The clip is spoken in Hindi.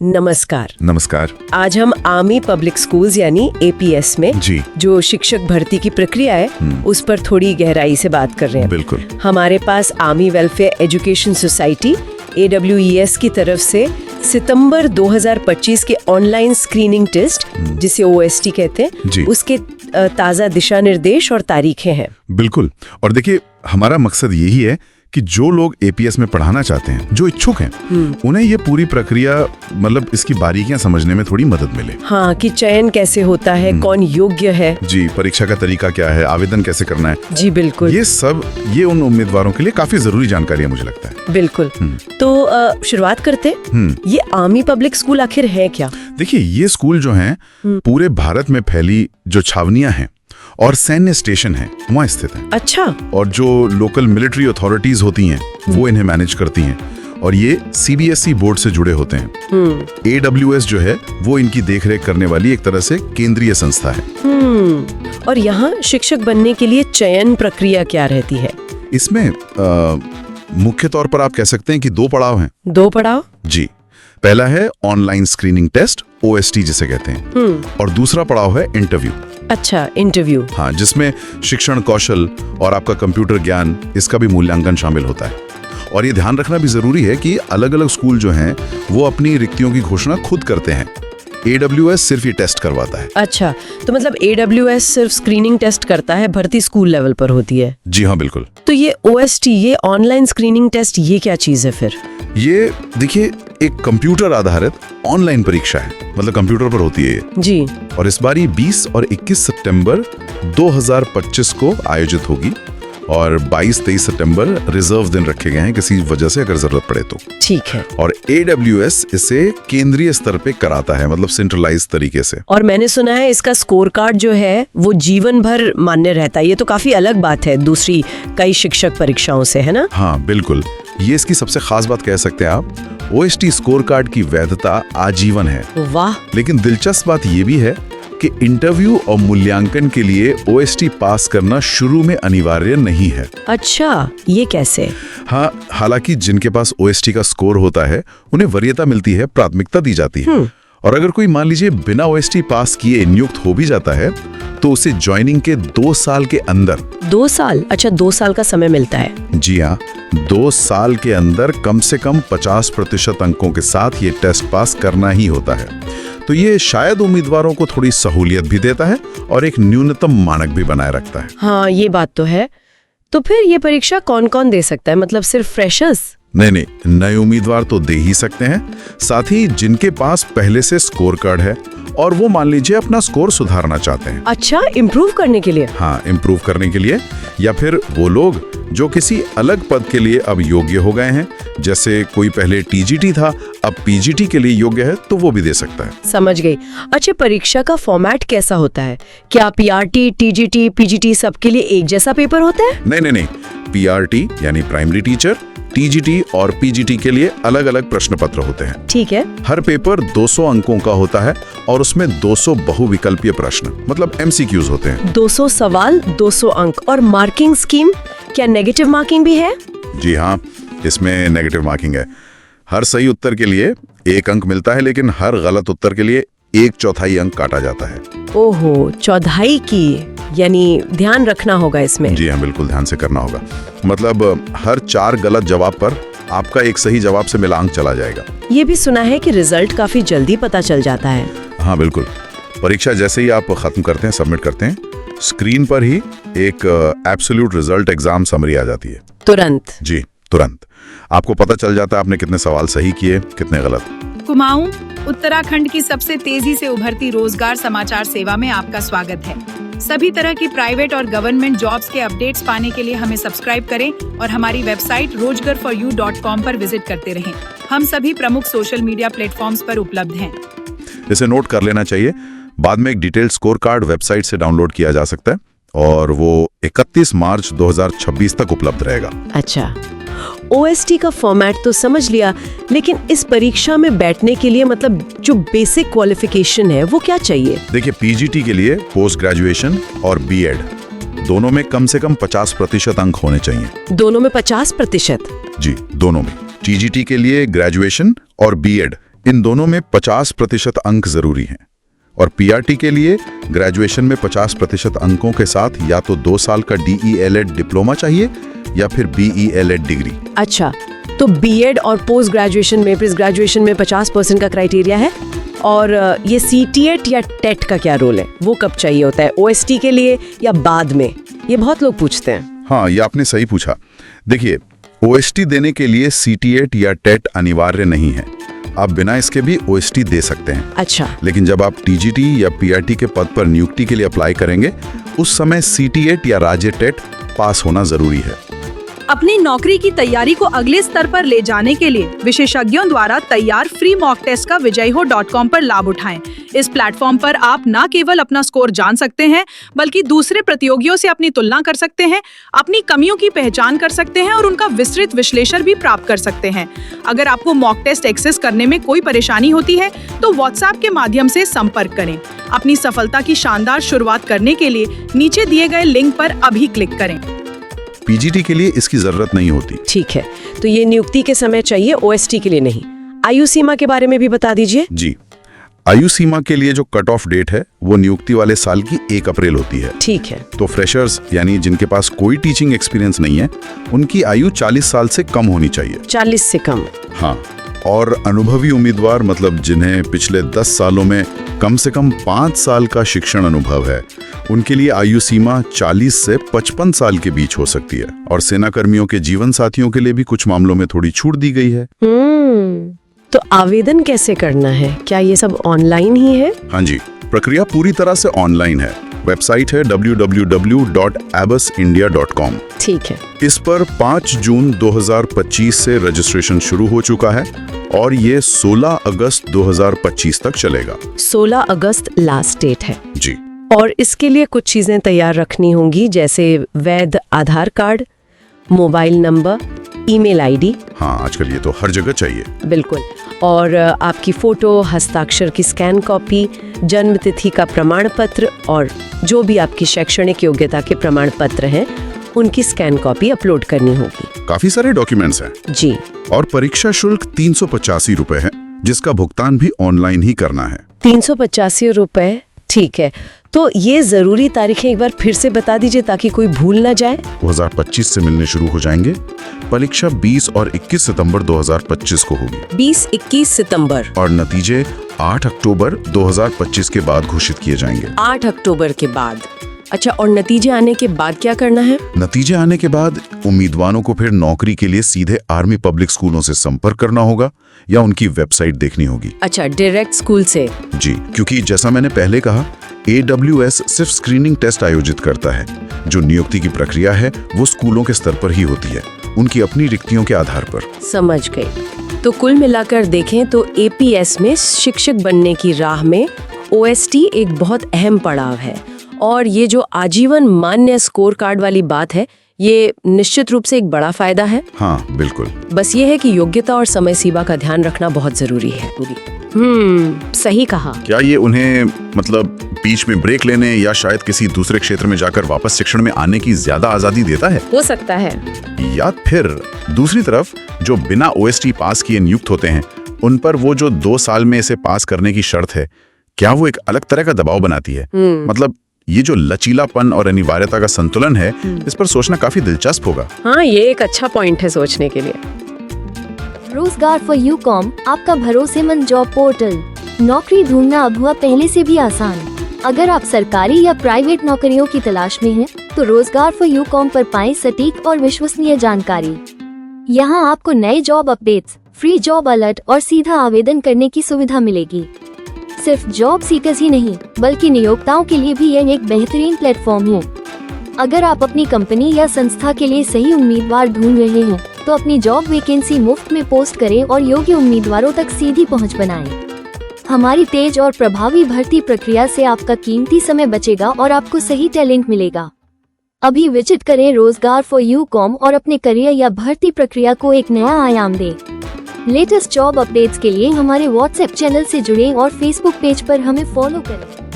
नमस्कार। नमस्कार। आज हम आर्मी पब्लिक स्कूल्स यानी एपीएस में जी जो शिक्षक भर्ती की प्रक्रिया है उस पर थोड़ी गहराई से बात कर रहे हैं। बिल्कुल। हमारे पास army welfare education society AWES की तरफ से सितंबर 2025 के ऑनलाइन स्क्रीनिंग टेस्ट जिसे OST कहते जी। हैं उसके ताज़ा दिशा निर्देश और तारीखें हैं। बिल्कुल। और देखिए, हमारा मकसद यही है कि जो लोग एपीएस में पढ़ाना चाहते हैं, जो इच्छुक हैं, उन्हें ये पूरी प्रक्रिया मतलब इसकी बारीकियां समझने में थोड़ी मदद मिले। हाँ, कि चयन कैसे होता है, कौन योग्य है। जी, परीक्षा का तरीका क्या है, आवेदन कैसे करना है। जी बिल्कुल। ये उन उम्मीदवारों के लिए काफी जरूरी जानकारी है, मुझे लगता है। बिल्कुल। तो शुरुआत करते हैं। ये आर्मी पब्लिक स्कूल आखिर है क्या? देखिए, ये स्कूल जो हैं पूरे भारत में फैली जो छावनियां हैं और सैन्य स्टेशन हैं वहाँ स्थित हैं। अच्छा। और जो लोकल मिलिट्री अथॉरिटीज होती हैं वो इन्हें मैनेज करती हैं और ये CBSE बोर्ड से जुड़े होते हैं। AWS जो है वो इनकी देखरेख करने वाली एक तरह से केंद्रीय संस्था है। और यहाँ शिक्षक बनने के लिए चयन प्रक्रिया क्या रहती है? इसमें मुख्य तौर पर आप कह सकते हैं कि 2 पड़ाव हैं। 2 पड़ाव? जी। पहला है ऑनलाइन स्क्रीनिंग टेस्ट, OST जिसे कहते हैं, और दूसरा पड़ाव है इंटरव्यू। अच्छा, इंटरव्यू। हाँ, जिसमें शिक्षण कौशल और आपका कंप्यूटर ज्ञान इसका भी मूल्यांकन शामिल होता है। और ये ध्यान रखना भी जरूरी है कि अलग अलग स्कूल जो हैं वो अपनी रिक्तियों की घोषणा खुद करते हैं। AWS सिर्फ ये टेस्ट करवाता है। अच्छा, तो मतलब AWS सिर्फ स्क्रीनिंग टेस्ट करता है, भर्ती स्कूल लेवल पर होती है। जी हाँ, बिल्कुल। तो ये OST, ये ऑनलाइन स्क्रीनिंग टेस्ट, ये क्या चीज है फिर? ये देखिए, एक कंप्यूटर आधारित ऑनलाइन परीक्षा है, मतलब कंप्यूटर पर होती है ये। जी। और इस बार ये 20 और 21 सितंबर 2025 को आयोजित होगी और 22-23 सितंबर रिजर्व दिन रखे गए हैं किसी वजह से, अगर जरूरत पड़े तो। ठीक है। और AWS इसे केंद्रीय स्तर पे कराता है, मतलब सेंट्रलाइज तरीके से। और मैंने सुना है इसका स्कोर कार्ड जो है वो जीवन भर मान्य रहता है। ये तो काफी अलग बात है दूसरी कई शिक्षक परीक्षाओं से, है ना? हाँ बिल्कुल, ये इसकी सबसे खास बात कह सकते हैं आप। OST स्कोर कार्ड की वैधता आजीवन है। वाह। लेकिन दिलचस्प बात ये भी है कि इंटरव्यू और मूल्यांकन के लिए OST पास करना शुरू में अनिवार्य नहीं है। अच्छा, ये कैसे? हाँ, हालांकि जिनके पास OST का स्कोर होता है उन्हें वरीयता मिलती है, प्राथमिकता दी जाती है। और अगर कोई मान लीजिए बिना OST पास किए नियुक्त हो भी जाता है तो उसे ज्वाइनिंग के 2 साल के अंदर। 2 साल? अच्छा, 2 साल का समय मिलता है। जी हाँ, 2 साल के अंदर कम से कम 50% अंकों के साथ ये टेस्ट पास करना ही होता है। तो ये शायद उम्मीदवारों को थोड़ी सहूलियत भी देता है और एक न्यूनतम मानक भी बनाए रखता है। हाँ, ये बात तो है। तो फिर ये परीक्षा कौन-कौन दे सकता है? मतलब सिर्फ फ्रेशर्स? नहीं, नए उम्मीदवार तो दे ही सकते हैं, साथ ही जिनके पास पहले से स्कोर कार्ड है और वो मान लीजिए अपना स्कोर सुधारना चाहते हैं। अच्छा, इम्प्रूव करने के लिए? हाँ, इम्प्रूव करने के लिए, या फिर वो लोग जो किसी अलग पद के लिए अब योग्य हो गए हैं, जैसे कोई पहले TGT था अब PGT के लिए योग्य है, तो वो भी दे सकता है। समझ गई। अच्छा, परीक्षा का फॉर्मेट कैसा होता है? क्या PRT, TGT, PGT सबके लिए एक जैसा पेपर होता है? नहीं, PRT यानी प्राइमरी टीचर, TGT और PGT के लिए अलग अलग प्रश्न पत्र होते हैं। ठीक है। हर पेपर 200 अंकों का होता है और उसमें 200 बहुविकल्पीय प्रश्न, मतलब MCQs होते हैं। 200 सवाल, 200 अंक। और मार्किंग स्कीम, क्या नेगेटिव मार्किंग भी है? जी हाँ, इसमें नेगेटिव मार्किंग है। हर सही उत्तर के लिए 1 अंक मिलता है, लेकिन हर गलत उत्तर के लिए 1/4 अंक काटा जाता है। ओहो, 1/4 की, यानी ध्यान रखना होगा इसमें। जी हाँ, बिल्कुल ध्यान से करना होगा। मतलब हर 4 गलत जवाब पर आपका एक सही जवाब से मिला अंक चला जाएगा। ये भी सुना है कि रिजल्ट काफी जल्दी पता चल जाता है। हाँ बिल्कुल, परीक्षा जैसे ही आप खत्म करते हैं, सबमिट करते हैं, स्क्रीन पर ही एक एब्सोल्यूट रिजल्ट एग्जाम समरी आ जाती है। तुरंत? जी, तुरंत आपको पता चल जाता है आपने कितने सवाल सही किए, कितने गलत। कुमाऊं, उत्तराखंड की सबसे तेजी से उभरती रोजगार समाचार सेवा में आपका स्वागत है। सभी तरह की प्राइवेट और गवर्नमेंट जॉब्स के अपडेट्स पाने के लिए हमें सब्सक्राइब करें और हमारी वेबसाइट rojgarforyou.com पर विजिट करते रहें। हम सभी प्रमुख सोशल मीडिया प्लेटफॉर्म्स पर उपलब्ध हैं। इसे नोट कर लेना चाहिए। बाद में एक डिटेल्ड स्कोर कार्ड वेबसाइट से डाउनलोड किया जा सकता है और वो 31 मार्च 2026 तक उपलब्ध रहेगा। अच्छा, OST का फॉर्मेट तो समझ लिया, लेकिन इस परीक्षा में बैठने के लिए मतलब जो बेसिक क्वालिफिकेशन है वो क्या चाहिए? देखिए, PGT के लिए पोस्ट ग्रेजुएशन और BEd दोनों में कम से कम 50% अंक होने चाहिए। दोनों में 50%? जी, दोनों में। TGT के लिए ग्रेजुएशन और BEd इन दोनों में 50% अंक जरूरी हैं और पीआरटी के लिए ग्रेजुएशन में 50% अंकों के साथ या तो 2 साल का DELED डिप्लोमा चाहिए या फिर BELED डिग्री। अच्छा, तो बीएड और पोस्ट ग्रेजुएशन में, प्रीस्ट ग्रेजुएशन में 50% का क्राइटेरिया है। और ये CTET या टेट का क्या रोल है, वो कब चाहिए होता है, OST के लिए या बाद में? ये बहुत लोग पूछते हैं। हाँ, ये आपने सही पूछा। देखिए, OST देने के लिए CTET या टेट अनिवार्य नहीं है, आप बिना इसके भी OST दे सकते हैं। अच्छा। लेकिन जब आप TGT या PRT के पद पर नियुक्ति के लिए अप्लाई करेंगे, उस समय CTET या राज्य टेट पास होना जरूरी है। अपनी नौकरी की तैयारी को अगले स्तर पर ले जाने के लिए विशेषज्ञों द्वारा तैयार फ्री मॉक टेस्ट का विजयहो.com पर लाभ उठाएं। इस प्लेटफॉर्म पर आप न केवल अपना स्कोर जान सकते हैं, बल्कि दूसरे प्रतियोगियों से अपनी तुलना कर सकते हैं, अपनी कमियों की पहचान कर सकते हैं और उनका विस्तृत विश्लेषण भी प्राप्त कर सकते हैं। अगर आपको मॉक टेस्ट एक्सेस करने में कोई परेशानी होती है तो व्हाट्सएप के माध्यम से संपर्क करें। अपनी सफलता की शानदार शुरुआत करने के लिए नीचे दिए गए लिंक पर अभी क्लिक करें। PGT के लिए इसकी जरूरत नहीं होती। ठीक है, तो ये नियुक्ति के समय चाहिए, OST के लिए नहीं। आयु सीमा के बारे में भी बता दीजिए। जी, आयु सीमा के लिए जो कट ऑफ डेट है वो नियुक्ति वाले साल की 1 अप्रैल होती है। ठीक है। तो फ्रेशर्स यानी जिनके पास कोई टीचिंग एक्सपीरियंस नहीं है, उनकी आयु 40 साल से कम होनी चाहिए। 40 से कम। हाँ, और अनुभवी उम्मीदवार मतलब जिन्हें पिछले 10 सालों में कम से कम 5 साल का शिक्षण अनुभव है, उनके लिए आयु सीमा 40 से 55 साल के बीच हो सकती है। और सेना कर्मियों के जीवन साथियों के लिए भी कुछ मामलों में थोड़ी छूट दी गई है। तो आवेदन कैसे करना है, क्या ये सब ऑनलाइन ही है? हाँ जी, प्रक्रिया पूरी तरह से ऑनलाइन है। वेबसाइट है www.abusindia.com। ठीक है। इस पर 5 जून 2025 से रजिस्ट्रेशन शुरू हो चुका है और ये 16 अगस्त 2025 तक चलेगा। 16 अगस्त लास्ट डेट है जी। और इसके लिए कुछ चीजें तैयार रखनी होंगी, जैसे वैध Aadhaar card, mobile number, email ID. हाँ, आजकल ये तो हर जगह चाहिए। बिल्कुल। और आपकी फोटो, हस्ताक्षर की स्कैन कॉपी, जन्म तिथि का प्रमाण पत्र और जो भी आपकी शैक्षणिक योग्यता के प्रमाण पत्र हैं, उनकी स्कैन कॉपी अपलोड करनी होगी। काफी सारे डॉक्यूमेंट्स हैं। जी। और परीक्षा शुल्क 385 रुपए है, जिसका भुगतान भी ऑनलाइन ही करना है। 385 रुपए, ठीक है। तो ये जरूरी तारीखें एक बार फिर से बता दीजिए ताकि कोई भूल ना जाए। 2025 से मिलने शुरू हो जाएंगे। परीक्षा 20 और 21 सितंबर 2025 को होगी। 20-21 सितंबर। और नतीजे 8 अक्टूबर 2025 के बाद घोषित किए जाएंगे। 8 अक्टूबर के बाद। अच्छा, और नतीजे आने के बाद क्या करना है? नतीजे आने के बाद उम्मीदवारों को फिर नौकरी के लिए सीधे आर्मी पब्लिक स्कूलों से संपर्क करना होगा या उनकी वेबसाइट देखनी होगी। अच्छा, डायरेक्ट स्कूल से? जी, क्योंकि जैसा मैंने पहले कहा, AWS सिर्फ स्क्रीनिंग टेस्ट आयोजित करता है। जो नियुक्ति की प्रक्रिया है वो स्कूलों के स्तर पर ही होती है, उनकी अपनी रिक्तियों के आधार पर। समझ गई। तो कुल मिलाकर देखें तो APS में शिक्षक बनने की राह में OST एक बहुत अहम पड़ाव है। और ये जो आजीवन मान्य स्कोर कार्ड वाली बात है, ये निश्चित रूप से एक बड़ा फायदा है। हाँ, बिल्कुल। बस ये है कि योग्यता और समय सीमा का ध्यान रखना बहुत जरूरी है। सही कहा। क्या ये उन्हें मतलब बीच में ब्रेक लेने या शायद किसी दूसरे क्षेत्र में जाकर वापस शिक्षण में आने की ज्यादा आजादी देता है? हो सकता है। या फिर दूसरी तरफ जो बिना OST पास किए नियुक्त होते हैं, उन पर वो जो 2 साल में इसे पास करने की शर्त है, क्या वो एक अलग तरह का दबाव बनाती है? मतलब ये जो लचीलापन और अनिवार्यता का संतुलन है, इस पर सोचना काफी दिलचस्प होगा। हाँ, ये एक अच्छा पॉइंट है सोचने के लिए। रोजगार फॉर यूकॉम, आपका भरोसेमंद जॉब पोर्टल। नौकरी ढूंढना अब हुआ पहले से भी आसान। अगर आप सरकारी या प्राइवेट नौकरियों की तलाश में हैं, तो रोजगार फॉर यूकॉम पर पाएं सटीक और विश्वसनीय जानकारी। यहाँ आपको नए job updates, free job alert और सीधा आवेदन करने की सुविधा मिलेगी। सिर्फ जॉब सीकर्स ही नहीं, बल्कि नियोक्ताओं के लिए भी यह एक बेहतरीन प्लेटफॉर्म है। अगर आप अपनी कंपनी या संस्था के लिए सही उम्मीदवार ढूंढ रहे हैं, तो अपनी जॉब वैकेंसी मुफ्त में पोस्ट करें और योग्य उम्मीदवारों तक सीधी पहुंच बनाएं। हमारी तेज और प्रभावी भर्ती प्रक्रिया से आपका कीमती समय बचेगा और आपको सही टैलेंट मिलेगा। अभी विजिट करें रोजगार फॉर यूकॉम और अपने करियर या भर्ती प्रक्रिया को एक नया आयाम दें। लेटेस्ट जॉब अपडेट्स के लिए हमारे व्हाट्सएप चैनल से जुड़ें और फेसबुक पेज पर हमें फॉलो करें।